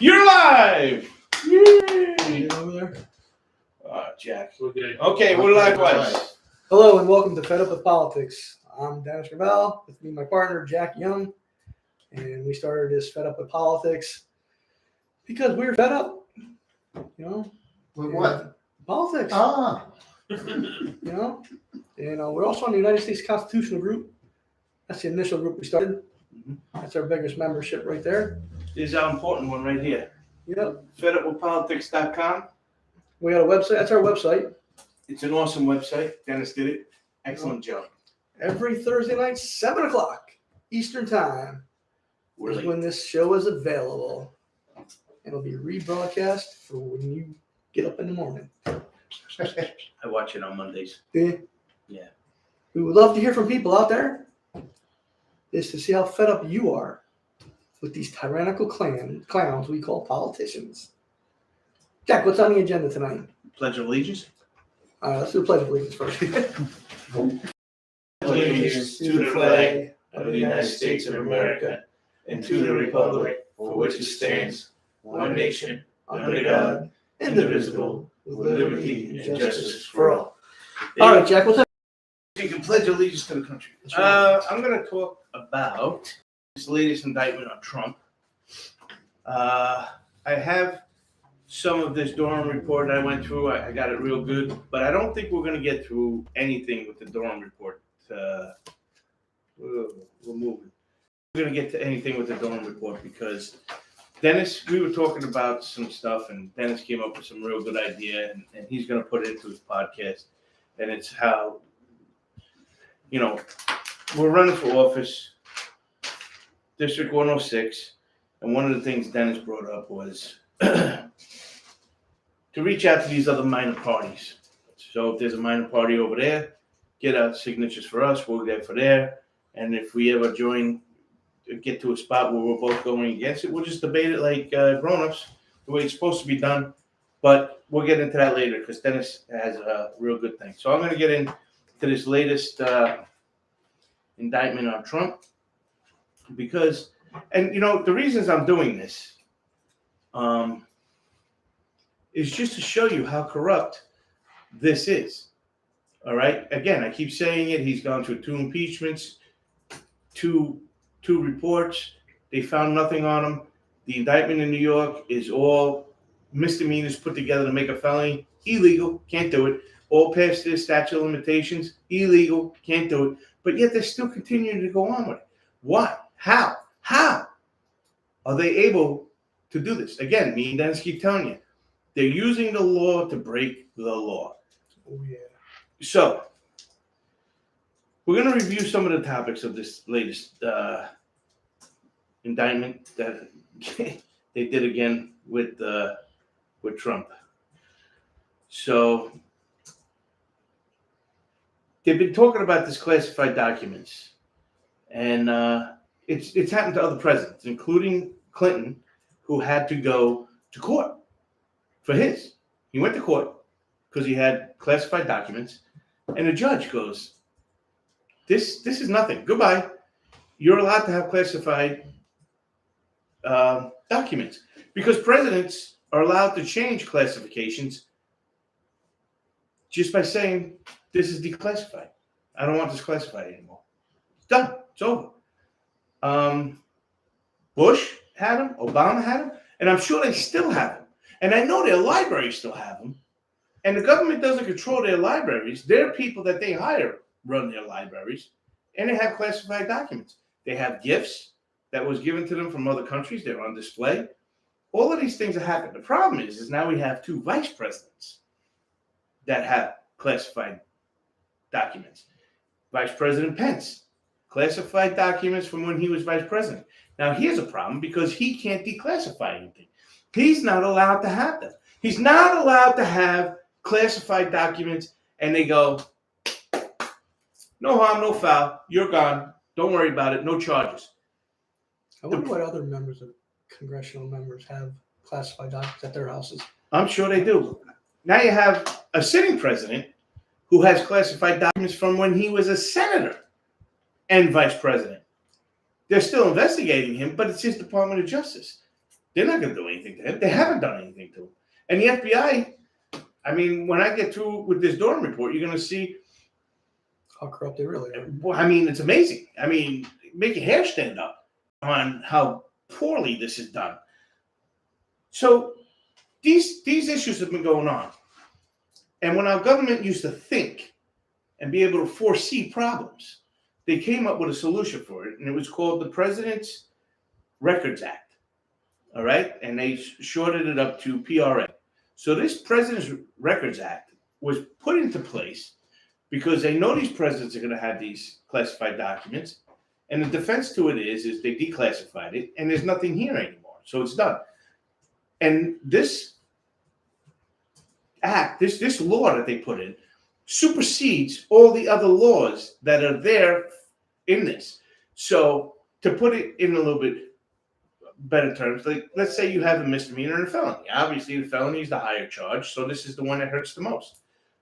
You're live! Yay! Over there. Jack. Okay, we're live twice. Hello and welcome to Fed Up with Politics. I'm Dennis Ravel, with me my partner Jack Young, and we started this Fed Up with Politics because we're fed up. With what? Politics. We're also on the United States Constitutional Group. That's the initial group we started. That's our biggest membership right there. This is our important one right here. Yep. fedupwithpolitics.com. We got a website. That's our website. It's an awesome website. Dennis did it. Excellent job. Every Thursday night, 7 o'clock Eastern Time is when this show is available. It'll be rebroadcast for when you get up in the morning. I watch it on Mondays. Yeah. Yeah. We would love to hear from people out there. Is to see how fed up you are with these tyrannical clowns we call politicians. Jack, what's on the agenda tonight? Pledge of Allegiance. Let's do the Pledge of Allegiance first. Allegiance to the flag of the United States of America and to the republic for which it stands, one nation, under God, indivisible, with liberty and justice for all. All right, Jack, what's up? You can pledge allegiance to the country. I'm going to talk about this latest indictment on Trump. I have some of this Durham report I went through. I got it real good, but I don't think we're going to get through anything with the Durham report. We're moving. We're going to get to anything with the Durham report because Dennis, we were talking about some stuff, and Dennis came up with some real good idea, and he's going to put it into his podcast. And it's how, we're running for office, District 106, and one of the things Dennis brought up was to reach out to these other minor parties. So if there's a minor party over there, get out signatures for us, we'll get for there. And if we ever get to a spot where we're both going against it, we'll just debate it like grown-ups, the way it's supposed to be done. But we'll get into that later because Dennis has a real good thing. So I'm going to get into this latest indictment on Trump because, the reasons I'm doing this is just to show you how corrupt this is. All right. Again, I keep saying it. He's gone through 2 impeachments, two reports. They found nothing on him. The indictment in New York is all misdemeanors put together to make a felony. Illegal. Can't do it. All past their statute of limitations. Illegal. Can't do it. But yet they're still continuing to go on with it. Why? How are they able to do this? Again, me and Dennis keep telling you, they're using the law to break the law. Oh, yeah. So, we're going to review some of the topics of this latest indictment that they did again with Trump. So, they've been talking about this classified documents, and it's happened to other presidents, including Clinton, who had to go to court for his. He went to court because he had classified documents, and the judge goes, "This is nothing. Goodbye. You're allowed to have classified documents because presidents are allowed to change classifications just by saying this is declassified. I don't want this classified anymore. It's done. It's over." Bush had them. Obama had them. And I'm sure they still have them. And I know their libraries still have them. And the government doesn't control their libraries. Their people that they hire run their libraries. And they have classified documents. They have gifts that was given to them from other countries. They're on display. All of these things are happening. The problem is now we have 2 vice presidents that have classified documents. Vice President Pence, classified documents from when he was vice president. Now, here's a problem because he can't declassify anything. He's not allowed to have them. He's not allowed to have classified documents, and they go, no harm, no foul. You're gone. Don't worry about it. No charges. I wonder what other congressional members have classified documents at their houses. I'm sure they do. Now you have a sitting president who has classified documents from when he was a senator and vice president. They're still investigating him, but it's his Department of Justice. They're not going to do anything to him. They haven't done anything to him. And the FBI, I mean, when I get through with this Durham report, you're going to see how corrupt they really are. Well, I mean, it's amazing. I mean, make your hair stand up on how poorly this is done. So these issues have been going on. And when our government used to think and be able to foresee problems, they came up with a solution for it, and it was called the President's Records Act. All right? And they shorted it up to PRA. So this President's Records Act was put into place because they know these presidents are going to have these classified documents, and the defense to it is they declassified it, and there's nothing here anymore, so it's done. And this act, this law that they put in, supersedes all the other laws that are there in this. So to put it in a little bit better terms, like let's say you have a misdemeanor and a felony. Obviously, the felony is the higher charge, so this is the one that hurts the most.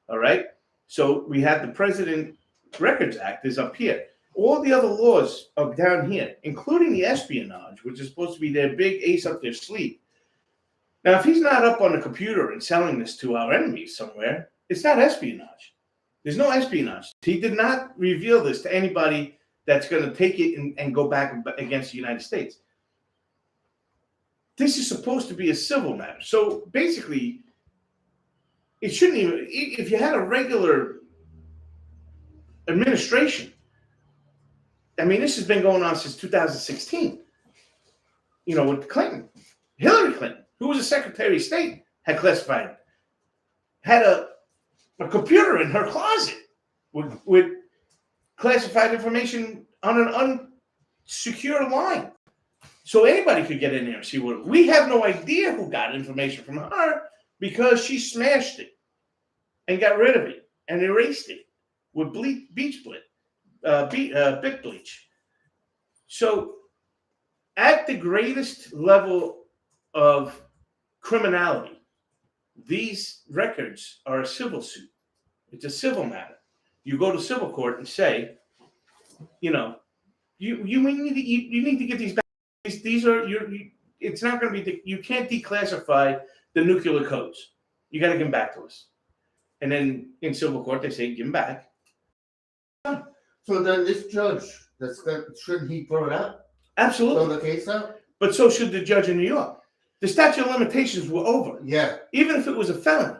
All right. So we have the President Records Act is up here. All the other laws are down here, including the espionage, which is supposed to be their big ace up their sleeve. Now, if he's not up on the computer and selling this to our enemies somewhere, it's not espionage. There's no espionage. He did not reveal this to anybody that's going to take it and go back against the United States. This is supposed to be a civil matter. So basically, it shouldn't even, if you had a regular administration, I mean, this has been going on since 2016, with Clinton. Hillary Clinton, who was a Secretary of State, had classified it. Had a computer in her closet with classified information on an unsecure line. So anybody could get in there and see what. We have no idea who got information from her because she smashed it and got rid of it and erased it with bit bleach. So at the greatest level of criminality, these records are a civil suit. It's a civil matter. You go to civil court and say, you need to get these back. These are it's not going to be. You can't declassify the nuclear codes. You got to give them back to us. And then in civil court they say give them back. So then this judge, shouldn't he throw it out? Absolutely. Throw the case out? But so should the judge in New York. The statute of limitations were over. Yeah. Even if it was a felony,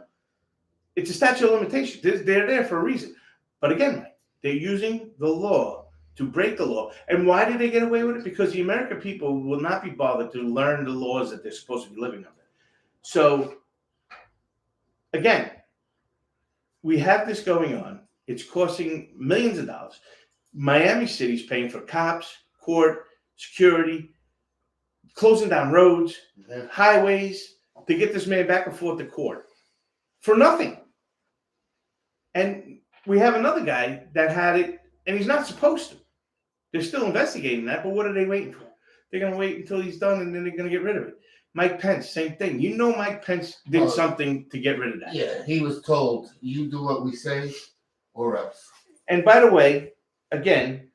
it's a statute of limitations. They're there for a reason. But again, Mike, they're using the law to break the law. And why did they get away with it? Because the American people will not be bothered to learn the laws that they're supposed to be living under. So, again, we have this going on. It's costing millions of dollars. Miami City's paying for cops, court, security, closing down roads, highways, to get this man back and forth to court for nothing. And we have another guy that had it, and he's not supposed to. They're still investigating that, but what are they waiting for? They're going to wait until he's done, and then they're going to get rid of it. Mike Pence, same thing. Mike Pence did something to get rid of that. Yeah, he was told, you do what we say or else. And by the way, again,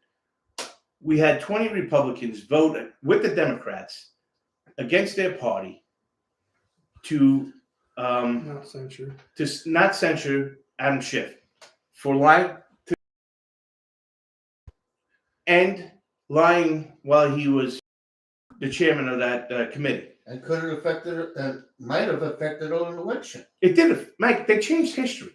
we had 20 Republicans vote with the Democrats against their party to Not censure Adam Schiff for lying while he was the chairman of that committee. And could have affected, might have affected an election. It did, Mike. They changed history.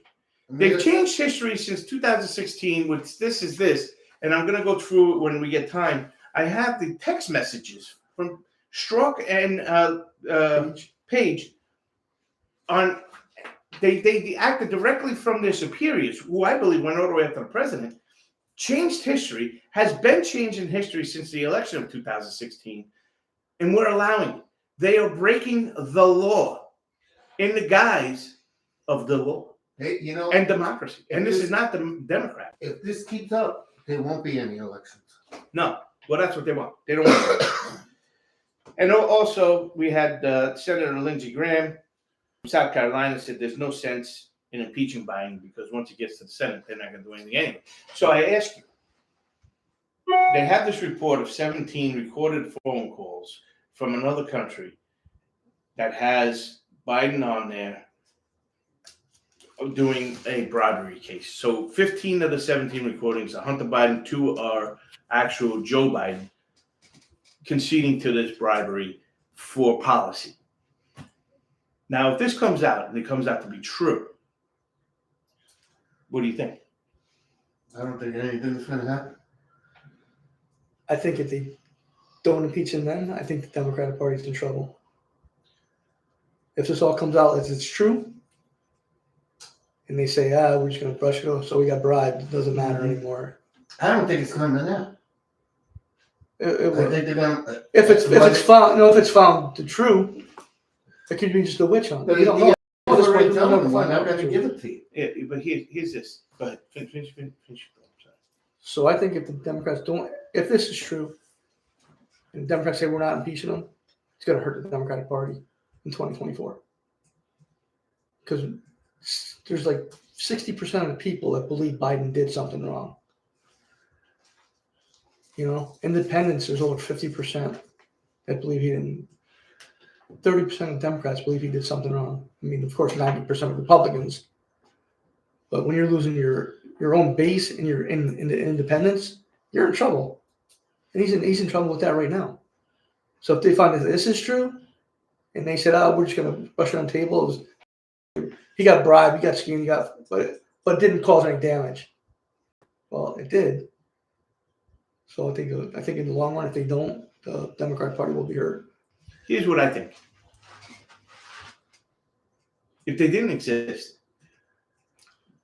They've changed history since 2016. With this is this, and I'm going to go through it when we get time. I have the text messages from Strzok and Page on. They acted directly from their superiors, who I believe went all the way up to the president. Changed history, has been changing history since the election of 2016, and we're allowing it. They are breaking the law in the guise of the law and democracy. And this is not the Democrat. If this keeps up, there won't be any elections. No. Well, that's what they want. They don't want it. And also, we had Senator Lindsey Graham from South Carolina said there's no sense in impeaching Biden because once it gets to the Senate, they're not going to do anything anyway. So I ask you, they have this report of 17 recorded phone calls from another country that has Biden on there doing a bribery case. So 15 of the 17 recordings are Hunter Biden, 2 are actual Joe Biden conceding to this bribery for policy. Now, if this comes out and it comes out to be true, what do you think? I don't think anything's going to happen. I think if they don't impeach him then, I think the Democratic Party's in trouble. If this all comes out as it's true, and they say, we're just going to brush it off, so we got bribed, it doesn't matter anymore. I don't think it's coming out. It I will. think they're going to. If it's found to true, it could be just a witch hunt. But You don't you know. have This already point, told we'll them, never I'm find not out going to the give truth. it to you. Yeah, but here's this. Go ahead. Finish. I'm sorry. So I think if the Democrats don't, if this is true, and the Democrats say we're not impeaching them, it's going to hurt the Democratic Party in 2024. Because there's like 60% of the people that believe Biden did something wrong. You know, independents, there's over 50% that believe he didn't. 30% of Democrats believe he did something wrong. I mean, of course, 90% of Republicans. But when you're losing your own base and you're in the independents, you're in trouble. And he's in trouble with that right now. So if they find that this is true, and they said, we're just going to brush it on tables, he got bribed, he got schemed, but it didn't cause any damage. Well, it did. So I think in the long run, if they don't, the Democratic Party will be hurt. Here's what I think. If they didn't exist,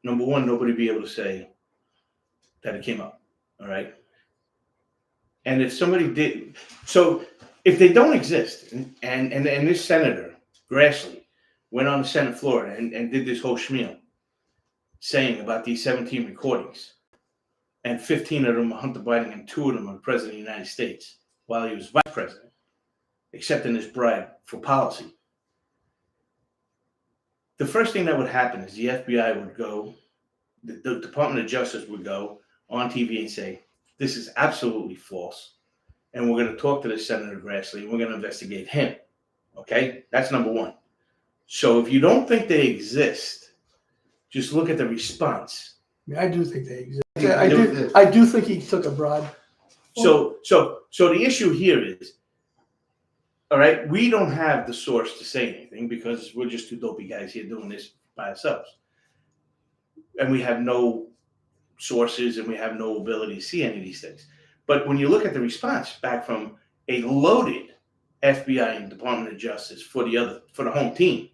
number one, nobody would be able to say that it came up. All right. And if somebody did, so if they don't exist, and this senator, Grassley, went on the Senate floor and did this whole schmeal saying about these 17 recordings, and 15 of them are Hunter Biden and 2 of them are the President of the United States while he was vice president, accepting this bribe for policy. The first thing that would happen is the FBI would go, the Department of Justice would go on TV and say, this is absolutely false. And we're going to talk to this Senator Grassley and we're going to investigate him. Okay? That's number one. So if you don't think they exist, just look at the response. I mean, I do think they exist. Yeah, I do think he took a bribe. So the issue here is, all right, we don't have the source to say anything because we're just two dopey guys here doing this by ourselves. And we have no sources and we have no ability to see any of these things. But when you look at the response back from a loaded FBI and Department of Justice for the home team,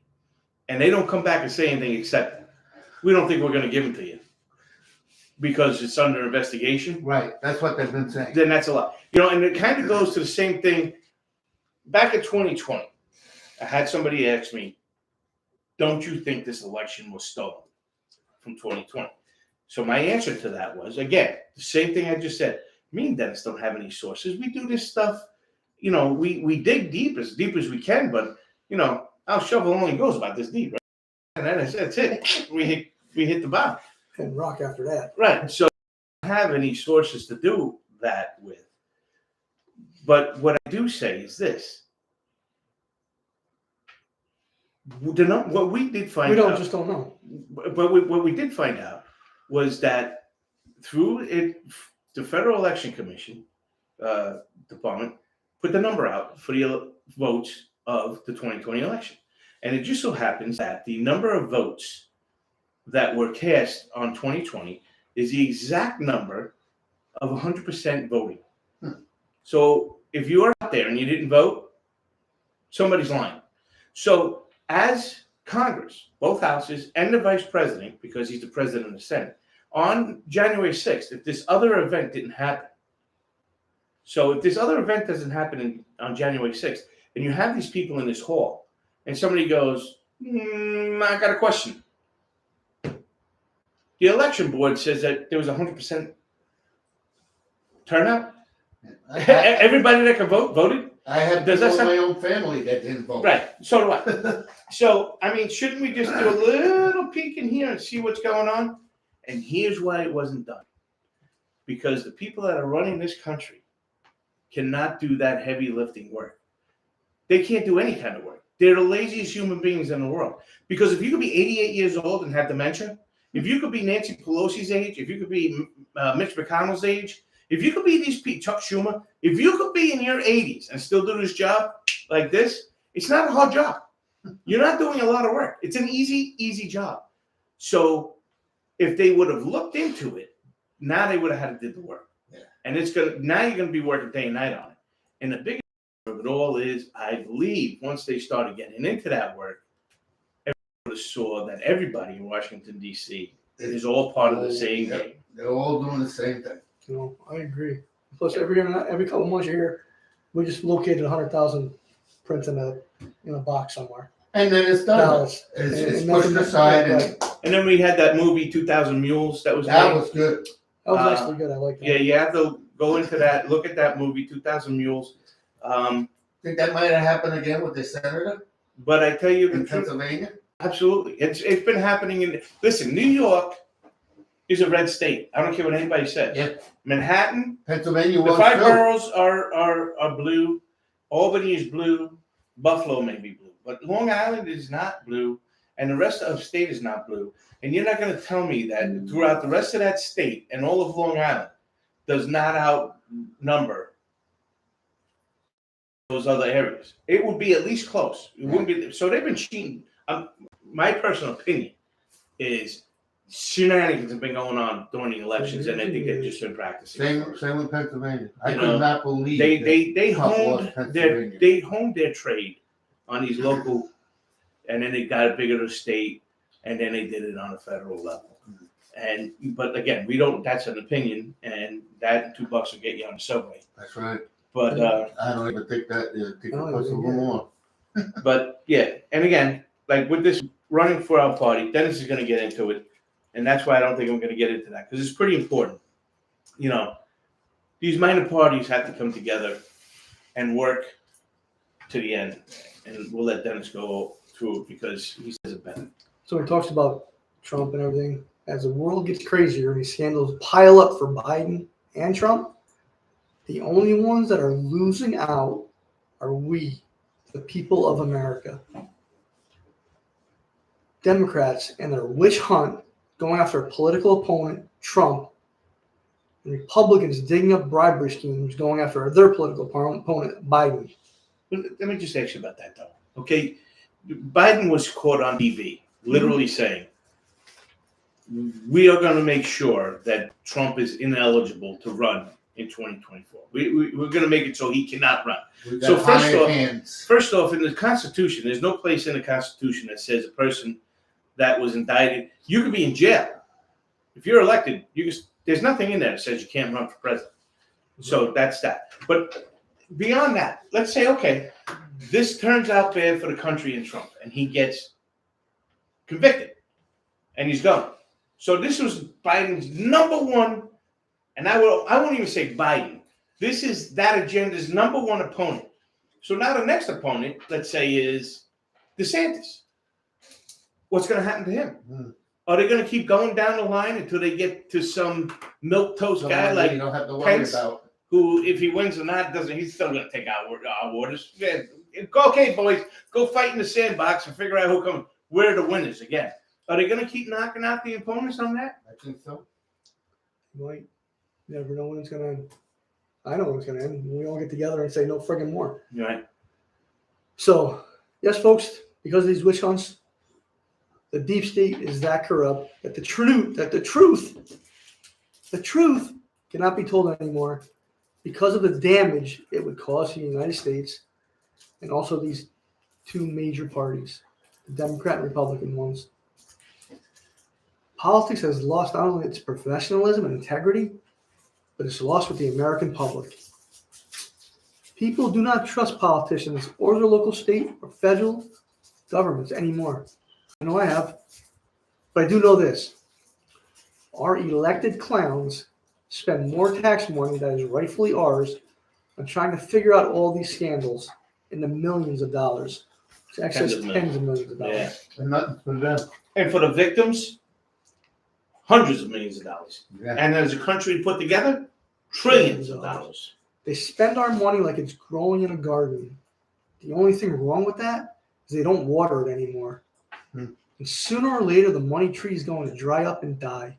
and they don't come back and say anything except, we don't think we're going to give them to you because it's under investigation. Right. That's what they've been saying. Then that's a lot. You know, and it kind of goes to the same thing. Back in 2020, I had somebody ask me, don't you think this election was stolen from 2020? So my answer to that was, again, the same thing I just said. Me and Dennis don't have any sources. We do this stuff, you know, we dig deep as we can, but, you know, our shovel only goes about this deep, right? And then that's it. We hit the bottom. And rock after that. Right. So I don't have any sources to do that with. But what I do say is this. What we did find out. We don't know. But what we did find out was that through it, the Federal Election Commission department put the number out for the votes of the 2020 election. And it just so happens that the number of votes that were cast on 2020 is the exact number of 100% voting. So if you are out there and you didn't vote, somebody's lying. So as Congress, both houses, and the vice president, because he's the president of the Senate, on January 6th, if this other event didn't happen, so if this other event doesn't happen on January 6th, and you have these people in this hall, and somebody goes, I got a question. The election board says that there was 100% turnout. Everybody that could vote voted. I have Does that people in sound- my own family that didn't vote. Right. So do I. So, I mean, shouldn't we just do a little peek in here and see what's going on? And here's why it wasn't done. Because the people that are running this country cannot do that heavy lifting work. They can't do any kind of work. they're the laziest human beings in the world. Because if you could be 88 years old and have dementia, if you could be Nancy Pelosi's age, if you could be Mitch McConnell's age, if you could be these people, Chuck Schumer, if you could be in your 80s and still do this job like this, it's not a hard job. You're not doing a lot of work. It's an easy job. So if they would have looked into it, now they would have had to do the work. Yeah. And now you're gonna be working day and night on it. And the biggest of it all is, I believe, once they started getting into that work, everybody saw that everybody in Washington D.C. is all part of the same game. They're all doing the same thing. I agree. Plus, every couple of months you hear, we just located 100,000 prints in a box somewhere. And then it's done. Ballots. It's And pushed nothing- aside. right. And then we had that movie 2,000 Mules that was That made. was good. That was actually good. I like that. Yeah, you have to go into that, look at that movie, 2,000 Mules. Think that might have happened again with the senator But I tell you the in truth, Pennsylvania? absolutely. It's been happening listen, New York is a red state. I don't care what anybody says. Yeah. Manhattan, Pennsylvania the was 5 too. boroughs are blue. Albany is blue. Buffalo may be blue. But Long Island is not blue. And the rest of state is not blue. And you're not going to tell me that throughout the rest of that state and all of Long Island does not outnumber those other areas. It would be at least close. It wouldn't be. So they've been cheating. My personal opinion is shenanigans have been going on during the elections, and I think they've just been practicing. Same with Pennsylvania. I You could know, not believe They Trump honed lost Pennsylvania. they honed their trade on these local, and then they got it bigger to state, and then they did it on a federal level. But again, we don't. That's an opinion, and that $2 will get you on the subway. That's right. But I don't even think that. Think it Oh, costs a little yeah. more. but yeah, and again, like with this running for our party, Dennis is going to get into it, and that's why I don't think I'm going to get into that because it's pretty important. You know, these minor parties have to come together and work to the end, and we'll let Dennis go through it because he says it better. So he talks about Trump and everything. As the world gets crazier and these scandals pile up for Biden and Trump, the only ones that are losing out are we, the people of America. Democrats and their witch hunt going after a political opponent, Trump, and Republicans digging up bribery schemes going after their political opponent, Biden. But let me just ask you about that, though. Okay, Biden was caught on TV, literally saying, "We are going to make sure that Trump is ineligible to run in 2024. We're going to make it so he cannot run." We So got first hired off- hands. First off, in the Constitution, there's no place in the Constitution that says a person that was indicted, you could be in jail. If you're elected, there's nothing in there that says you can't run for president. So that's that. But beyond that, let's say, okay, this turns out bad for the country and Trump, and he gets convicted, and he's gone. So this was Biden's number one, and I won't even say Biden. This is that agenda's number one opponent. So now the next opponent, let's say, is DeSantis. What's going to happen to him? Hmm. Are they going to keep going down the line until they get to some milquetoast guy Someone like you don't have to worry Pence? about. Who, if he wins or not, he's still going to take our orders. Yeah. Okay, boys, go fight in the sandbox and figure out who comes. We're the winners again. Are they going to keep knocking out the opponents on that? I think so. You never know when it's going to end. I know when it's going to end. We all get together and say no friggin' more. Right. So, yes, folks, because of these witch hunts, the deep state is that corrupt that the truth cannot be told anymore because of the damage it would cause to the United States and also these two major parties, the Democrat and Republican ones. Politics has lost not only its professionalism and integrity, but it's lost with the American public. People do not trust politicians or their local, state, or federal governments anymore. I know I have, but I do know this. Our elected clowns spend more tax money that is rightfully ours on trying to figure out all these scandals in the millions of dollars. It's excess tens of millions of dollars. Yeah. And nothing for them. And for the victims, hundreds of millions of dollars. Yeah. And as a country put together, trillions of dollars. They spend our money like it's growing in a garden. The only thing wrong with that is they don't water it anymore. And sooner or later, the money tree is going to dry up and die.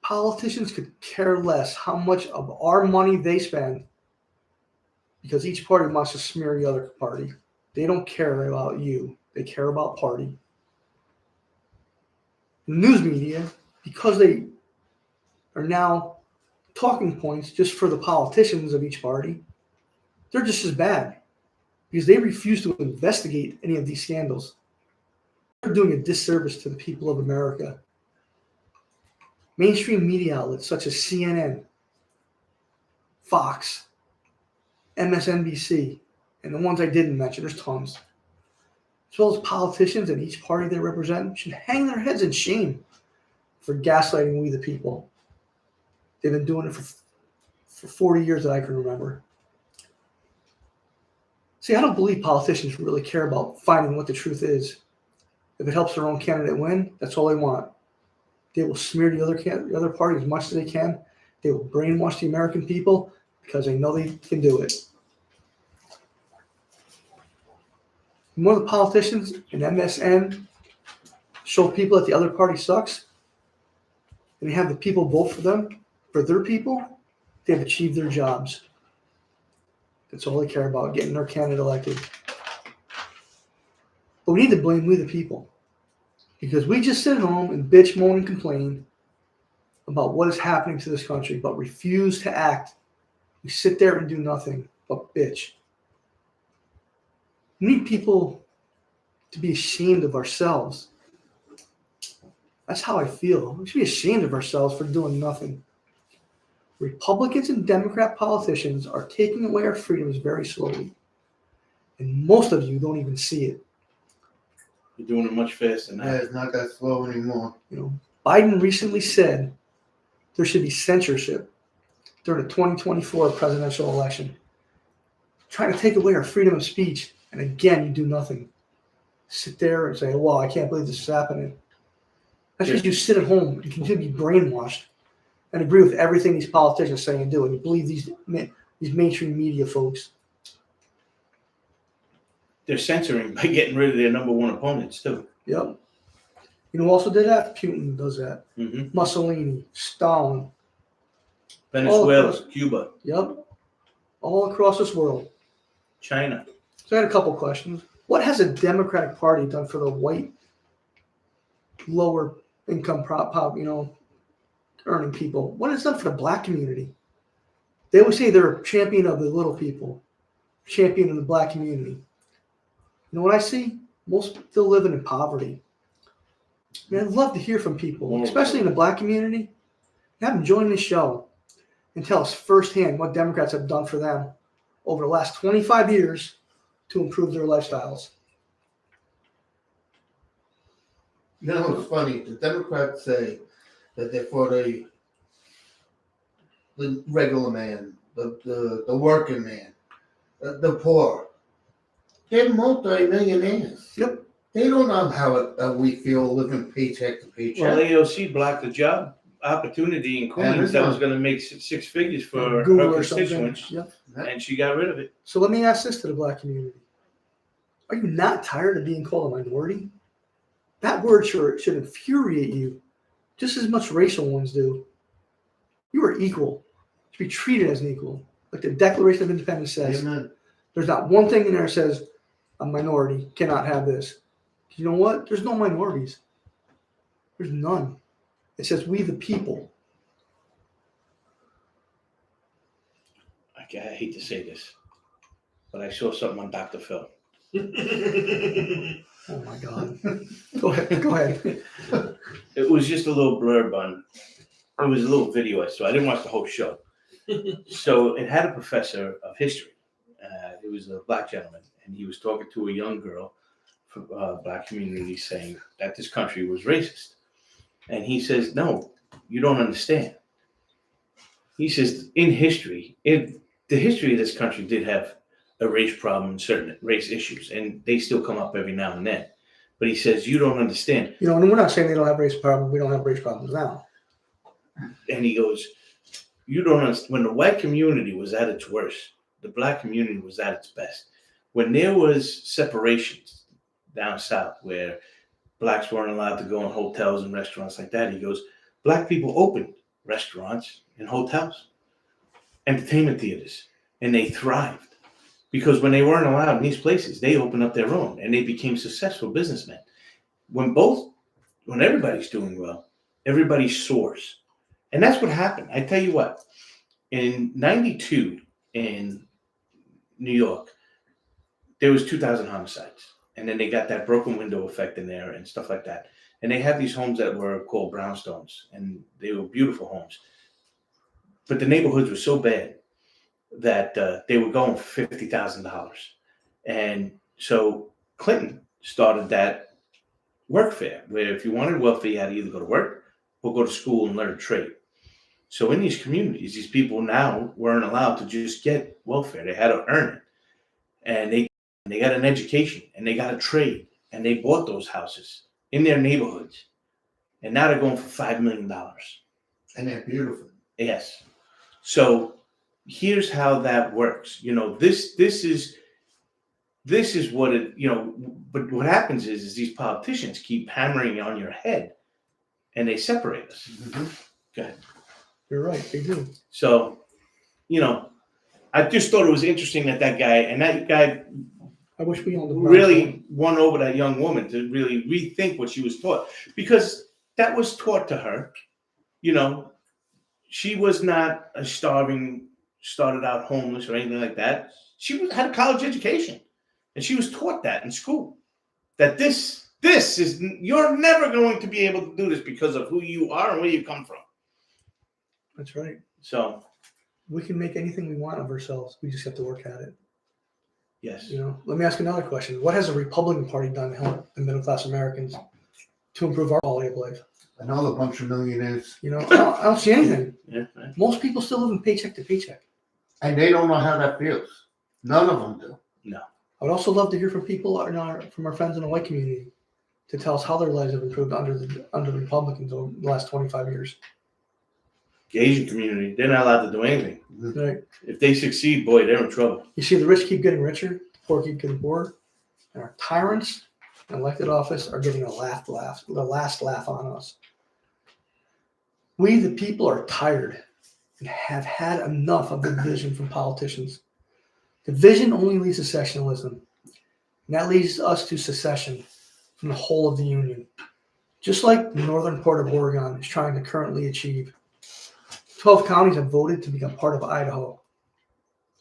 Politicians could care less how much of our money they spend because each party wants to smear the other party. They don't care about you. They care about party. The news media, because they are now talking points just for the politicians of each party, they're just as bad because they refuse to investigate any of these scandals. They're doing a disservice to the people of America. Mainstream media outlets such as CNN, Fox, MSNBC, and the ones I didn't mention, there's tons, as well as politicians and each party they represent, should hang their heads in shame for gaslighting we the people. They've been doing it for 40 years that I can remember. See, I don't believe politicians really care about finding what the truth is. If it helps their own candidate win, that's all they want. They will smear the other party as much as they can. They will brainwash the American people because they know they can do it. The more the politicians and MSN show people that the other party sucks, and they have the people vote for them, for their people, they've achieved their jobs. That's all they care about, getting their candidate elected. But we need to blame we the people. Because we just sit home and bitch, moan, and complain about what is happening to this country, but refuse to act. We sit there and do nothing but bitch. We need people to be ashamed of ourselves. That's how I feel. We should be ashamed of ourselves for doing nothing. Republicans and Democrat politicians are taking away our freedoms very slowly. And most of you don't even see it. You're doing it much faster now. Yeah, it's not that slow anymore. Biden recently said there should be censorship during the 2024 presidential election, trying to take away our freedom of speech. And again, you do nothing. Sit there and say, well, I can't believe this is happening. That's because you sit at home and continue to be brainwashed and agree with everything these politicians say and do. And you believe these mainstream media folks. They're censoring by getting rid of their number one opponents, too. Yep. You know who also did that? Putin does that. Mm-hmm. Mussolini, Stalin. Venezuela, Cuba. Yep. All across this world. China. So I had a couple questions. What has a Democratic Party done for the white, lower income, earning people? What has it done for the black community? They always say they're a champion of the little people, champion of the black community. You know what I see? Most still living in poverty. I mean, I'd love to hear from people, especially in the black community. Have them join the show and tell us firsthand what Democrats have done for them over the last 25 years to improve their lifestyles. You know, it's funny. The Democrats say that they're for the regular man, the working man, the poor. They're multi-millionaires. Yep. They don't know how we feel living paycheck to paycheck. Well, AOC blocked the job opportunity in Queens that was going to make six figures for Google her or something. constituents, Yep. and she got rid of it. So let me ask this to the black community. Are you not tired of being called a minority? That word should infuriate you just as much racial ones do. You are equal. You should be treated as an equal. Like the Declaration of Independence says. Amen. There's not one thing in there that says a minority cannot have this. You know what? There's no minorities. There's none. It says we the people. I hate to say this, but I saw something on Dr. Phil. Oh my God. Go ahead. It was just a little blurb on, it was a little video I saw. I didn't watch the whole show. So it had a professor of history. It was a black gentleman, and he was talking to a young girl from black community saying that this country was racist. And he says, no, you don't understand. He says, in history, the history of this country did have a race problem and certain race issues, and they still come up every now and then. But he says, you don't understand. You know, and we're not saying they don't have race problems. We don't have race problems now. And he goes, you don't understand. When the white community was at its worst, the black community was at its best. when there was separations down south where blacks weren't allowed to go in hotels and restaurants like that, he goes, black people opened restaurants and hotels, entertainment theaters, and they thrived. Because when they weren't allowed in these places, they opened up their own and they became successful businessmen. When everybody's doing well, everybody soars. And that's what happened. I tell you what, in 92 in New York, there was 2,000 homicides. And then they got that broken window effect in there and stuff like that. And they had these homes that were called brownstones, and they were beautiful homes. But the neighborhoods were so bad that they were going for $50,000. And so Clinton started that workfare, where if you wanted welfare, you had to either go to work or go to school and learn a trade. So in these communities, these people now weren't allowed to just get welfare. They had to earn it. And they got an education and they got a trade and they bought those houses in their neighborhoods. And now they're going for $5 million. And they're beautiful. Yes. So here's how that works. This is what it, but what happens is these politicians keep hammering on your head and they separate us. Mm-hmm. Go ahead. You're right, they do. So, I just thought it was interesting that guy I wish we owned the really won over that young woman to really rethink what she was taught, because that was taught to her. She was not a started out homeless or anything like that. She had a college education, and she was taught that in school, that this is, you're never going to be able to do this because of who you are and where you come from. That's right. So we can make anything we want of ourselves. We just have to work at it. yes. Let me ask another question. What has the Republican Party done to help the middle class Americans to improve our quality of life? Another bunch of millionaires. I don't see anything. Yeah. Right. Most people still live in paycheck to paycheck. And they don't know how that feels. None of them do. No. I would also love to hear from people from our friends in the white community to tell us how their lives have improved under the Republicans over the last 25 years. The Asian community, they're not allowed to do anything. Right. If they succeed, boy, they're in trouble. You see, the rich keep getting richer, the poor keep getting poorer, and our tyrants in elected office are getting the last laugh on us. We, the people, are tired and have had enough of the division from politicians. Division only leads to sectionalism, and that leads us to secession from the whole of the Union, just like the northern part of Oregon is trying to currently achieve. 12 counties have voted to become part of Idaho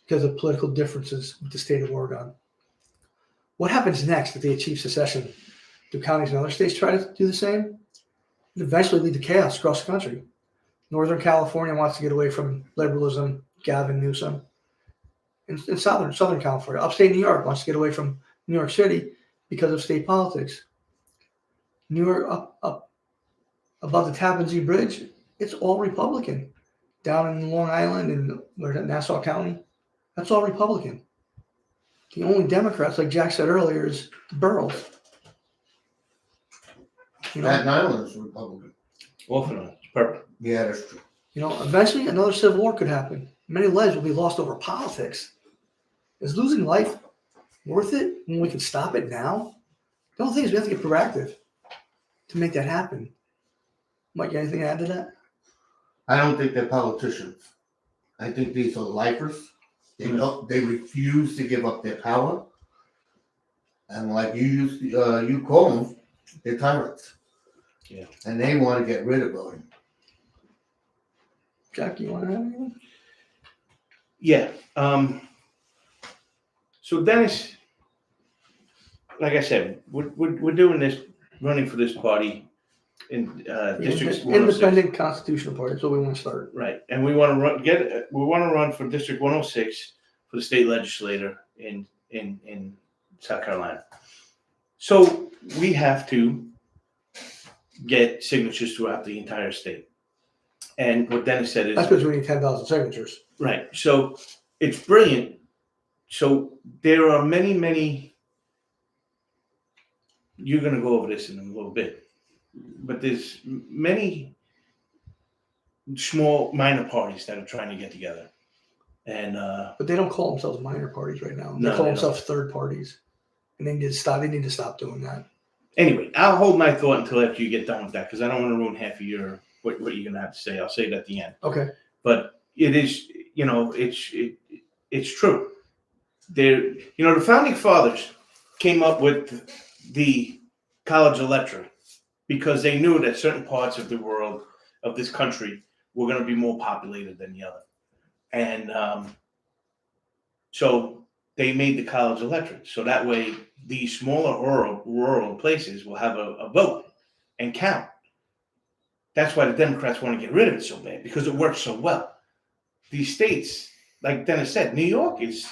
because of political differences with the state of Oregon. What happens next if they achieve secession? Do counties in other states try to do the same? It eventually lead to chaos across the country. Northern California wants to get away from liberalism, Gavin Newsom. In Southern California, upstate New York wants to get away from New York City because of state politics. New York, up above the Tappan Zee Bridge, it's all Republican. Down in Long Island and Nassau County, that's all Republican. The only Democrats, like Jack said earlier, is the boroughs. Staten Island is Republican. Often it's purple. Yeah, that's true. Eventually another civil war could happen. Many lives will be lost over politics. Is losing life worth it when we can stop it now? The only thing is we have to get proactive to make that happen. Mike, you got anything to add to that? I don't think they're politicians. I think these are lifers. They refuse to give up their power. And like you call them, they're tyrants. Yeah. And they want to get rid of them. Jack, you want to add anything? Yeah. So Dennis, like I said, we're doing this, running for this party in District 106. Independent Constitutional Party. That's what we want to start. Right, and we want to run for District 106 for the state legislature in South Carolina. So we have to get signatures throughout the entire state. And what Dennis said is that's because we need 10,000 signatures. right. So it's brilliant. So there are many. You're going to go over this in a little bit. But there's many small minor parties that are trying to get together. And But they don't call themselves minor parties right now. They No, call they themselves third parties. And they need to stop. They need to stop doing that. anyway, I'll hold my thought until after you get done with that because I don't want to ruin half of your what you're gonna have to say. I'll say it at the end. Okay. But it is, it's true. There, the founding fathers came up with the college electorate because they knew that certain parts of the world, of this country, were going to be more populated than the other, and so they made the college electorate. So that way, these smaller rural places will have a vote and count. That's why the Democrats want to get rid of it so bad because it works so well. These states, like Dennis said, New York is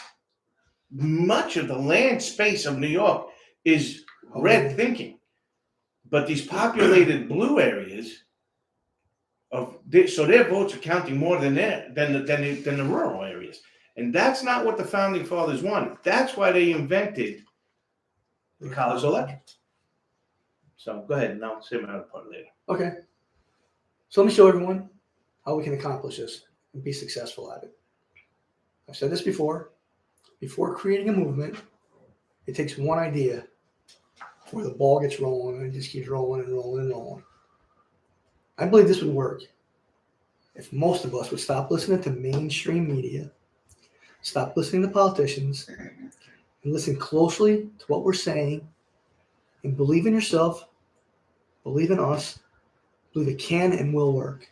much of the land space of New York is red thinking, but these populated blue areas so their votes are counting more than the rural areas, and that's not what the founding fathers wanted. That's why they invented the college electorate. So go ahead, and I'll say my other part later. Okay. So let me show everyone how we can accomplish this and be successful at it. I've said this before. Before creating a movement, it takes one idea where the ball gets rolling and it just keeps rolling and rolling and rolling. I believe this would work if most of us would stop listening to mainstream media, stop listening to politicians, and listen closely to what we're saying, and believe in yourself, believe in us, believe it can and will work.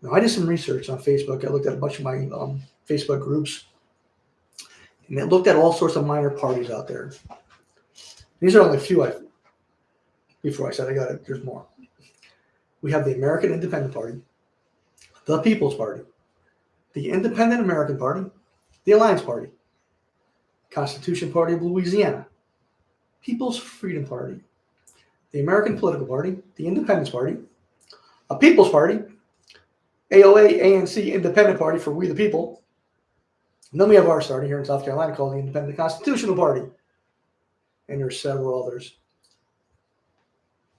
Now, I did some research on Facebook. I looked at a bunch of my Facebook groups, and it looked at all sorts of minor parties out there. These are only a few. Before I said I got it, there's more. We have the American Independent Party, the People's Party, the Independent American Party, the Alliance Party, Constitution Party of Louisiana, People's Freedom Party, the American Political Party, the Independence Party, a People's Party, AOA, ANC, Independent Party for We the People. And then we have ours starting here in South Carolina called the Independent Constitutional Party. And there's several others.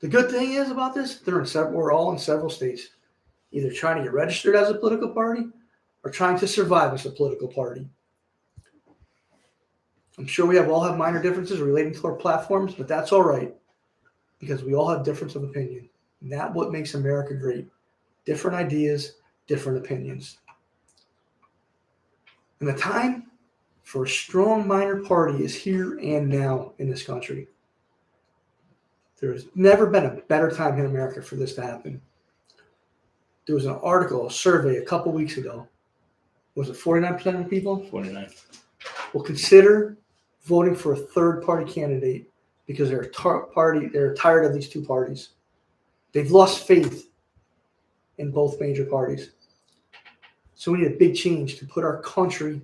The good thing is about this, we're all in several states, either trying to get registered as a political party or trying to survive as a political party. I'm sure we all have minor differences relating to our platforms, but that's all right because we all have difference of opinion. And that's what makes America great. Different ideas, different opinions. And the time for a strong minor party is here and now in this country. There's never been a better time in America for this to happen. There was an article, a survey a couple weeks ago. Was it 49% of people? 49. Will consider voting for a third-party candidate because they're tired of these two parties. They've lost faith in both major parties. So we need a big change to put our country,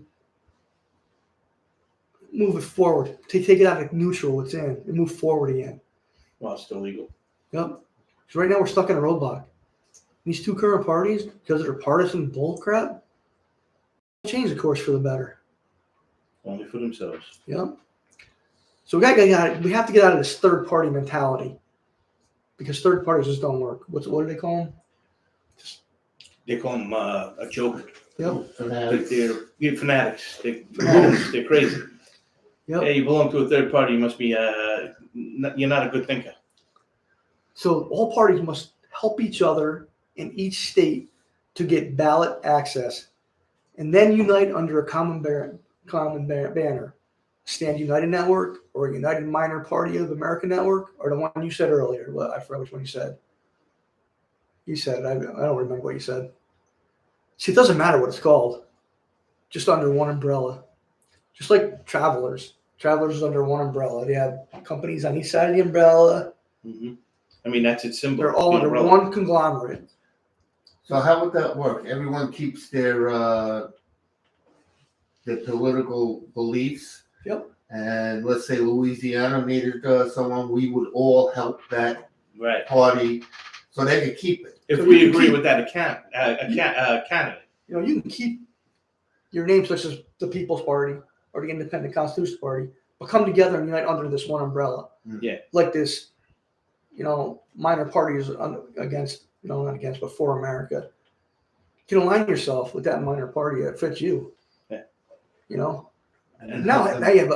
move it forward, to take it out of neutral it's in and move forward again. Well, it's still legal. Yep. So right now we're stuck in a roadblock. These two current parties, because of their partisan bullcrap, change the course for the better. Only for themselves. Yep. So we have to get out of this third party mentality because third parties just don't work. What do they call them? They call them a joke. Yep. They're fanatics. They're crazy. Yep. Yeah, you belong to a third party. You must be. You're not a good thinker. So all parties must help each other in each state to get ballot access, and then unite under a common banner. Stand United Network or a United Minor Party of America Network, or the one you said earlier. Well, I forgot which one you said. You said I don't remember what you said. See, it doesn't matter what it's called. Just under one umbrella. Just like Travelers. Travelers is under one umbrella. They have companies on each side of the umbrella. Mm-hmm. I mean, that's its symbol. They're all under one conglomerate. So how would that work? Everyone keeps their political beliefs. Yep. And let's say Louisiana made it someone, we would all help that party so they could keep it. If we agree with that candidate. You can keep your name such as the People's Party or the Independent Constitutional Party, but come together and unite under this one umbrella. Yeah. Like this, minor parties against, not against, but for America. can align yourself with that minor party that fits you. Yeah. You know, And now help them. they have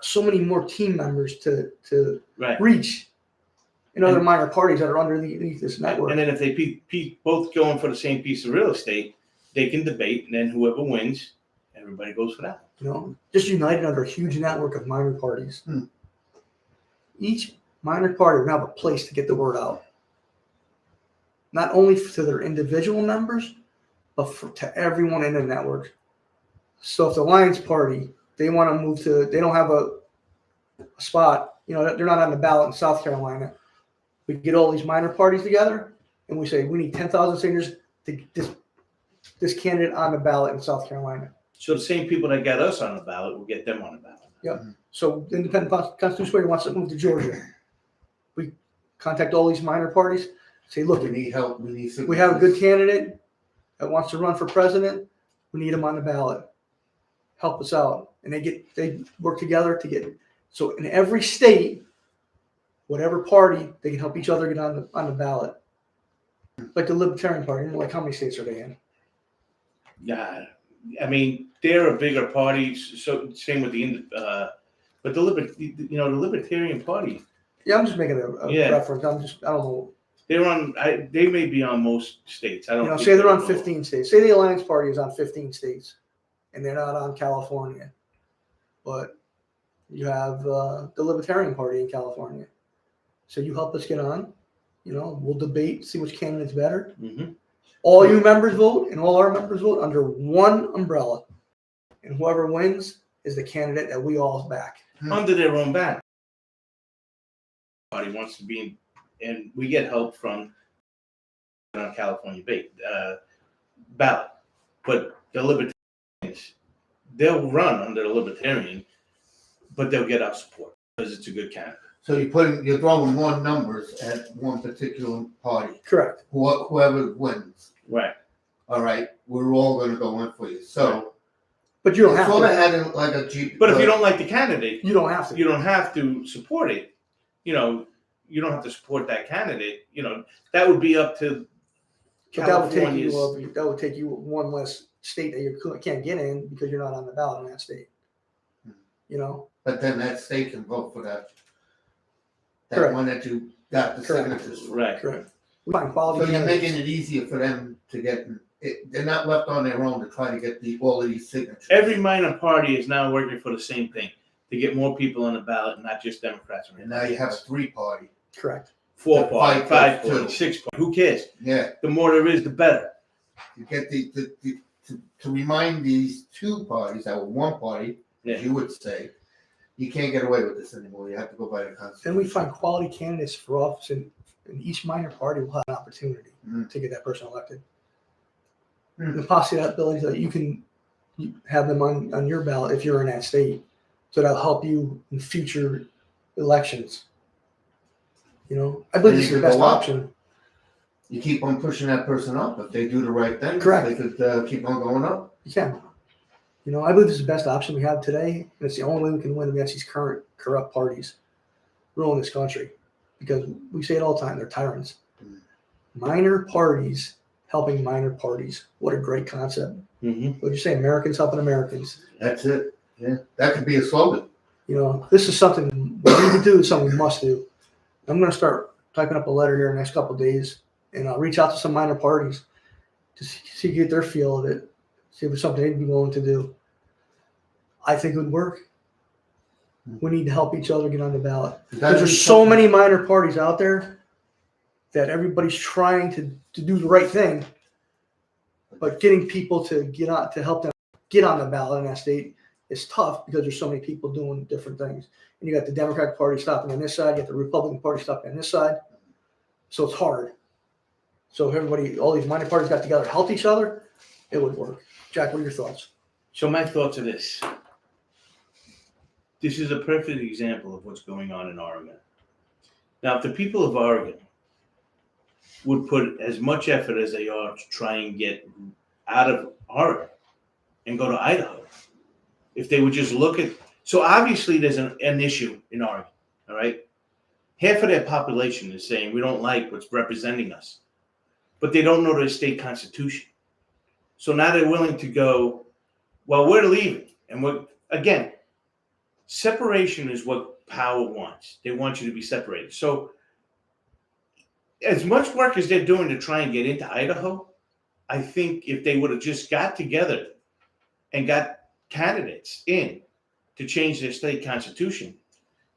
so many more team members to Right. reach in other And- minor parties that are underneath this network. And then if they both going for the same piece of real estate, they can debate, and then whoever wins, everybody goes for that. You know, just united under a huge network of minor parties. Each minor party will have a place to get the word out, not only to their individual members, but to everyone in the network. So if the Alliance Party, they want to move to, they don't have a spot, you know, they're not on the ballot in South Carolina. We get all these minor parties together, and we say we need 10,000 signatures to get this candidate on the ballot in South Carolina. So the same people that got us on the ballot will get them on the ballot. So the Independent Constitutional Party wants to move to Georgia. We contact all these minor parties, say, look, We need help. We need. we have a good candidate that wants to run for president. We need him on the ballot. Help us out. And they work together to get, so in every state, whatever party, they can help each other get on the ballot. Like the Libertarian Party, you know, like how many states are they in? Yeah, I mean, they're a bigger party. So same with but the Libertarian Party, Yeah, I'm just making a Yeah. reference. I don't know. they're on. They may be on most states. I don't. You know, think say they're on all. 15 states. Say the Alliance Party is on 15 states, and they're not on California. But you have the Libertarian Party in California. So you help us get on. You know, we'll debate, see which candidate's better. Mm-hmm. All you members vote, and all our members vote under one umbrella. And whoever wins is the candidate that we all back. Under their own banner. Party wants to be and we get help from on California ballot. But the Libertarians, they'll run under the Libertarian, but they'll get our support because it's a good candidate. So you're throwing more numbers at one particular party. Correct. Whoever wins. Right. All right, we're all going to go in for you. So But you don't have sort of to. had it like a Jeep. But if you don't like the candidate, You don't have to. you don't have to support it. You know, you don't have to support that candidate. You know, that would be up to But California's. that would take you one less state that you can't get in because you're not on the ballot in that state. You know? But then that state can vote for that. That Correct. one that you got the Correct. signatures. Right. Correct. We find quality So you're candidates. making it easier for them to get. They're not left on their own to try to get all of these signatures. Every minor party is now working for the same thing to get more people on the ballot, not just Democrats. And now you have a 3-party. Correct. 4-party, Five 5-party, plus 6-party. Who cares? Yeah, The more there is, the better. you get to remind these 2 parties that were 1 party, Yeah. as you would say, you can't get away with this anymore. You have to go by the Constitution. Then we find quality candidates for office, and each minor party will have an opportunity to get that person elected. The possibility that you can have them on your ballot if you're in that state, so that'll help you in future elections. You know, I believe And this is you the could best go up. option. You keep on pushing that person up. If they do the right thing, Correct. they could keep on going up. You can. You know, I believe this is the best option we have today, and it's the only way we can win against these current corrupt parties ruling this country. Because we say it all the time, they're tyrants. Minor parties helping minor parties. What a great concept. Mm-hmm. What would you say? Americans helping Americans. That's it. Yeah, that could be a slogan. You know, this is something we need to do, something we must do. I'm going to start typing up a letter here in the next couple of days, and I'll reach out to some minor parties to see get their feel of it, see if it's something they'd be willing to do. I think it would work. We need to help each other get on the ballot. Because there's so many minor parties out there that everybody's trying to do the right thing, but getting people to get on to help them get on the ballot in that state is tough because there's so many people doing different things. And you got the Democratic Party stopping on this side, you got the Republican Party stopping on this side. So it's hard. So if everybody, all these minor parties got together to help each other, it would work. Jack, what are your thoughts? So my thoughts are this. This is a perfect example of what's going on in Oregon. Now, if the people of Oregon would put as much effort as they are to try and get out of Oregon and go to Idaho, if they would just look at, so obviously there's an issue in Oregon, all right? Half of their population is saying we don't like what's representing us, but they don't know their state constitution. So now they're willing to go, well, we're leaving. And again, separation is what power wants. They want you to be separated. So as much work as they're doing to try and get into Idaho, I think if they would have just got together and got candidates in to change their state constitution,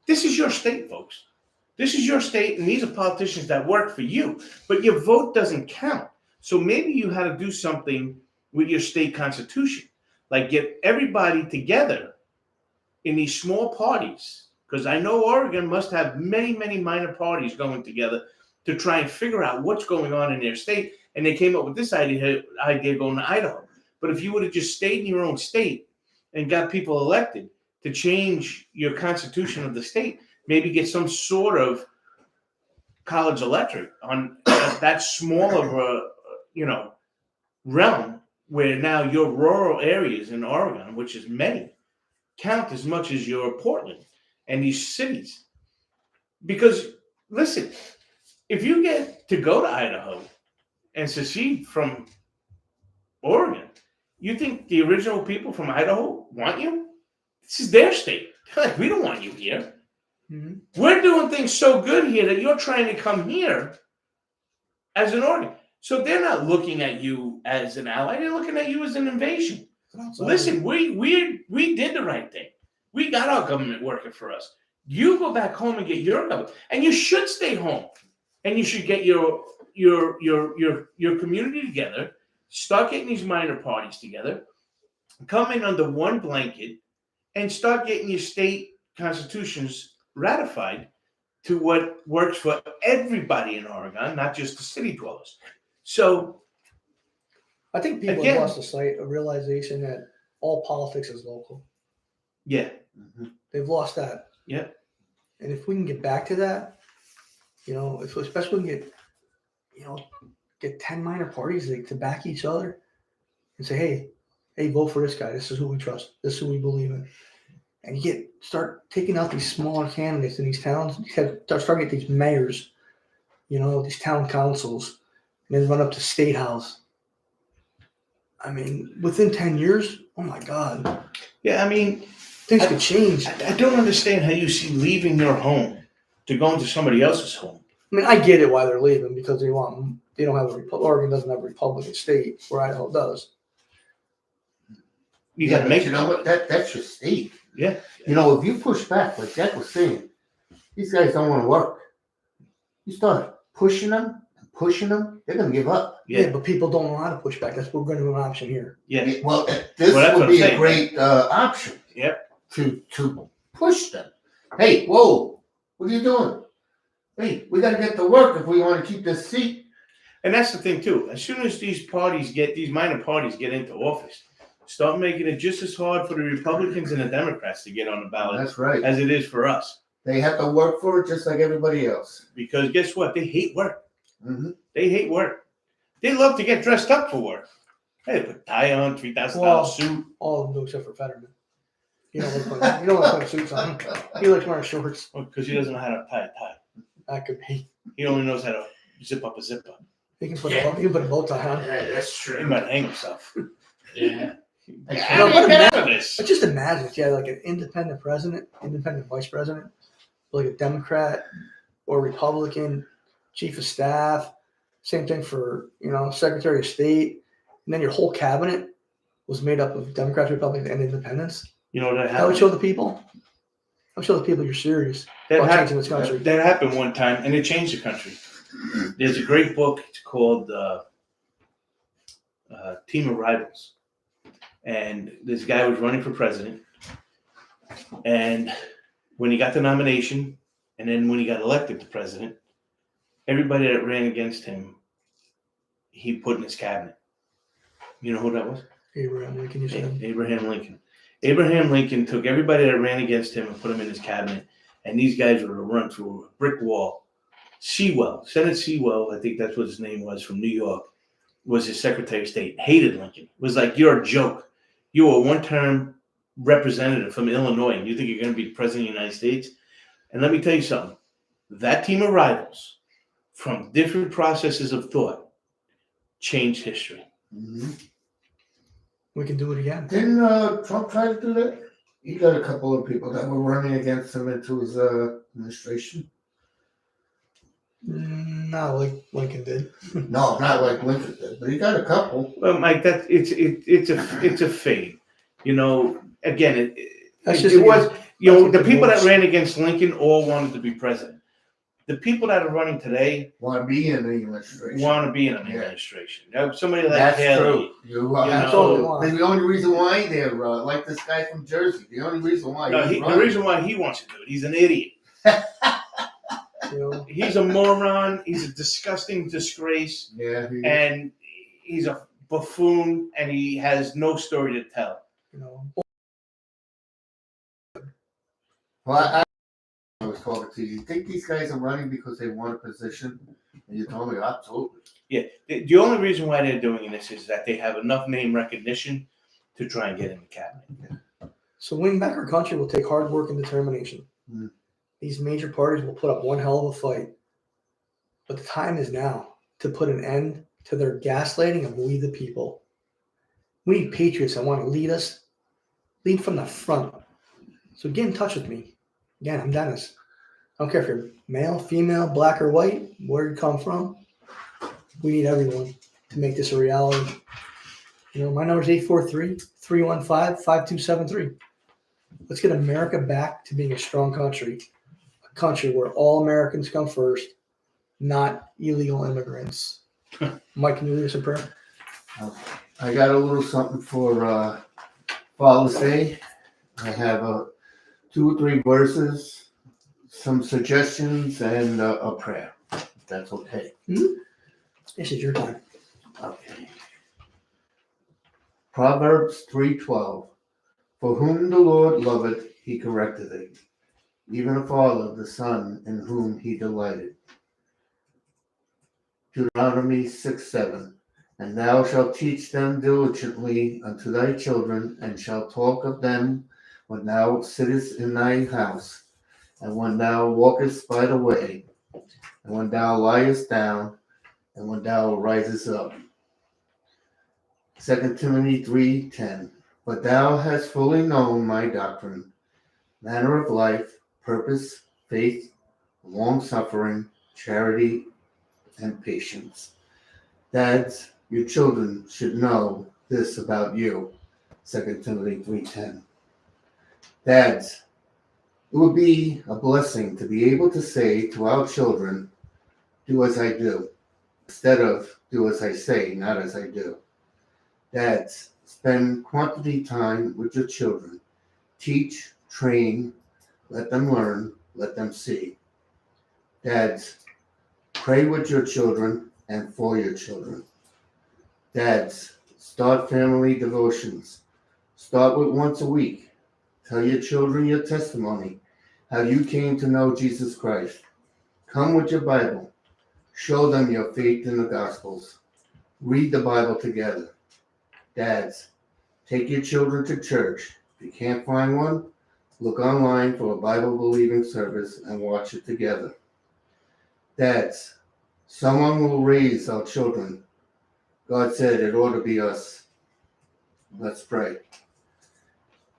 this is your state, folks. This is your state, and these are politicians that work for you, but your vote doesn't count. So maybe you had to do something with your state constitution, like get everybody together in these small parties, because I know Oregon must have many, many minor parties going together to try and figure out what's going on in their state. And they came up with this idea going to Idaho. But if you would have just stayed in your own state and got people elected to change your constitution of the state, maybe get some sort of college electorate on that small of a realm, where now your rural areas in Oregon, which is many, count as much as your Portland and these cities. Because listen, if you get to go to Idaho and secede from Oregon, you think the original people from Idaho want you? This is their state. They're like, we don't want you here. Mm-hmm. We're doing things so good here that you're trying to come here as an Oregon. So they're not looking at you as an ally. They're looking at you as an invasion. Listen, we did the right thing. We got our government working for us. You go back home and get your government, and you should stay home, and you should get your community together. Start getting these minor parties together, come in under one blanket, and start getting your state constitutions ratified to what works for everybody in Oregon, not just the city dwellers. So I think people have lost the sight of realization that all politics is local. Yeah. Mm-hmm. They've lost that. Yeah. And if we can get back to that, especially when we get 10 minor parties to back each other and say, hey, vote for this guy. This is who we trust. This is who we believe in. And you start taking out these smaller candidates in these towns. You start getting these mayors, these town councils, and then run up to state house. I mean, within 10 years, oh my God. Yeah, I mean, things could change. I don't understand how you see leaving your home to go into somebody else's home. I mean, I get it why they're leaving, because they don't have Oregon doesn't have a Republican state where Idaho does. You got to make it. You know what? That's your state. Yeah. If you push back, like Jack was saying, these guys don't want to work. You start pushing them, they're going to give up. Yeah, but people don't know how to push back. That's what we're going to do an option here. Yeah. Well, this would be a great option. Yep. To push them. Hey, whoa, what are you doing? Hey, we got to get to work if we want to keep this seat. And that's the thing too. As soon as these minor parties get into office, start making it just as hard for the Republicans and the Democrats to get on the ballot. That's right. As it is for us. They have to work for it just like everybody else. Because guess what? They hate work. Mm-hmm. They hate work. They love to get dressed up for work. Hey, put a tie on, $3,000 suit. All of them do except for Fetterman. You don't like putting suits on. He likes wearing shorts. Because he doesn't know how to tie a tie. That could be. He only knows how to zip up a zipper. He can put a bow tie on. Yeah, that's true. He might hang himself. Yeah. But just imagine if you had like an independent president, independent vice president, like a Democrat or Republican chief of staff. Same thing for, Secretary of State. And then your whole cabinet was made up of Democrats, Republicans, and independents. You know what that happened? That would show the people. That would show the people you're serious about changing this country. That happened one time, and it changed the country. There's a great book. It's called Team of Rivals. And this guy was running for president. And when he got the nomination, and then when he got elected to president, everybody that ran against him, he put in his cabinet. You know who that was? Abraham Lincoln, you said? Abraham Lincoln. Abraham Lincoln took everybody that ran against him and put them in his cabinet. And these guys were to run through a brick wall. Senate Sewell, I think that's what his name was, from New York, was his Secretary of State. Hated Lincoln. It was like, you're a joke. You were a one-term representative from Illinois, and you think you're going to be the president of the United States? And let me tell you something. That team of rivals, from different processes of thought, changed history. Mm-hmm. We can do it again. Didn't Trump try to do that? He got a couple of people that were running against him into his administration. Not like Lincoln did. No, not like Lincoln did, but he got a couple. Well, Mike, it's a fade. You know, again, That's it just was. You know, that's the people that votes. ran against Lincoln all wanted to be president. The people that are running today Want to be in the administration. want to be in an Yeah. administration. Now, somebody like That's Haley, true. That's all they So, want. the only reason why they're like this guy from Jersey. The only reason why. no, he's the running. reason why he wants to do it, he's an idiot. You know, He's a moron. He's a disgusting disgrace, Yeah. and he's a buffoon, and he has no story to tell. you know. Well, I was talking to you. You think these guys are running because they want a position? And you told me absolutely. Yeah, the only reason why they're doing this is that they have enough name recognition to try and get in the cabinet. So winning back our country will take hard work and determination. Mm. These major parties will put up one hell of a fight. But the time is now to put an end to their gaslighting of we the people. We need patriots that want to lead us, lead from the front. So get in touch with me. Again, I'm Dennis. I don't care if you're male, female, black, or white, where you come from. We need everyone to make this a reality. You know, my number is 843-315-5273. Let's get America back to being a strong country, a country where all Americans come first, not illegal immigrants. Mike, can you lead us in prayer? I got a little something for Father's Day. I have 2 or 3 verses, some suggestions, and a prayer. If that's okay. This is your time. Okay. Proverbs 3:12. For whom the Lord loveth, he correcteth it, even a father the son in whom he delighted. Deuteronomy 6:7. And thou shalt teach them diligently unto thy children, and shalt talk of them when thou sittest in thy house, and when thou walkest by the way, and when thou liest down, and when thou risest up. 2 Timothy 3:10. But thou hast fully known my doctrine, manner of life, purpose, faith, long-suffering, charity, and patience. Dads, your children should know this about you. 2 Timothy 3:10. Dads, it would be a blessing to be able to say to our children, do as I do, instead of do as I say, not as I do. Dads, spend quantity time with your children. Teach, train, let them learn, let them see. Dads, pray with your children and for your children. Dads, start family devotions. Start with once a week. Tell your children your testimony, how you came to know Jesus Christ. Come with your Bible. Show them your faith in the Gospels. Read the Bible together. Dads, take your children to church. If you can't find one, look online for a Bible-believing service and watch it together. Dads, someone will raise our children. God said it ought to be us. Let's pray.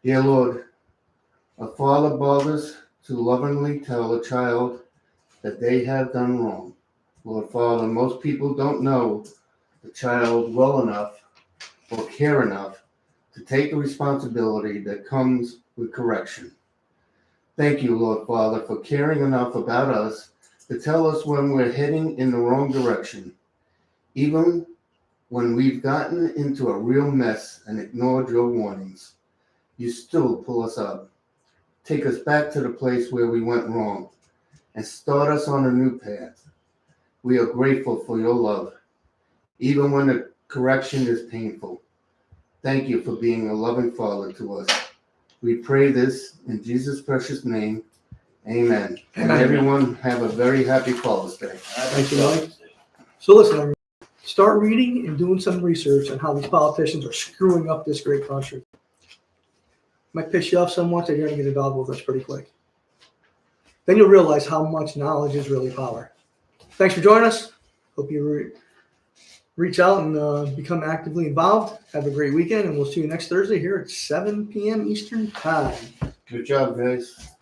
Dear Lord, a father bothers to lovingly tell a child that they have done wrong. Lord Father, most people don't know the child well enough or care enough to take the responsibility that comes with correction. Thank you, Lord Father, for caring enough about us to tell us when we're heading in the wrong direction, even when we've gotten into a real mess and ignored your warnings. You still pull us up, take us back to the place where we went wrong, and start us on a new path. We are grateful for your love, even when the correction is painful. Thank you for being a loving Father to us. We pray this in Jesus' precious name. Amen. And Amen. everyone have a very happy Father's Day. Thank you, Mike. So listen, start reading and doing some research on how these politicians are screwing up this great country. Might piss you off somewhat that you're going to get involved with us pretty quick. Then you'll realize how much knowledge is really power. Thanks for joining us. Hope you reach out and become actively involved. Have a great weekend, and we'll see you next Thursday here at 7 p.m. Eastern Time. Good job, guys.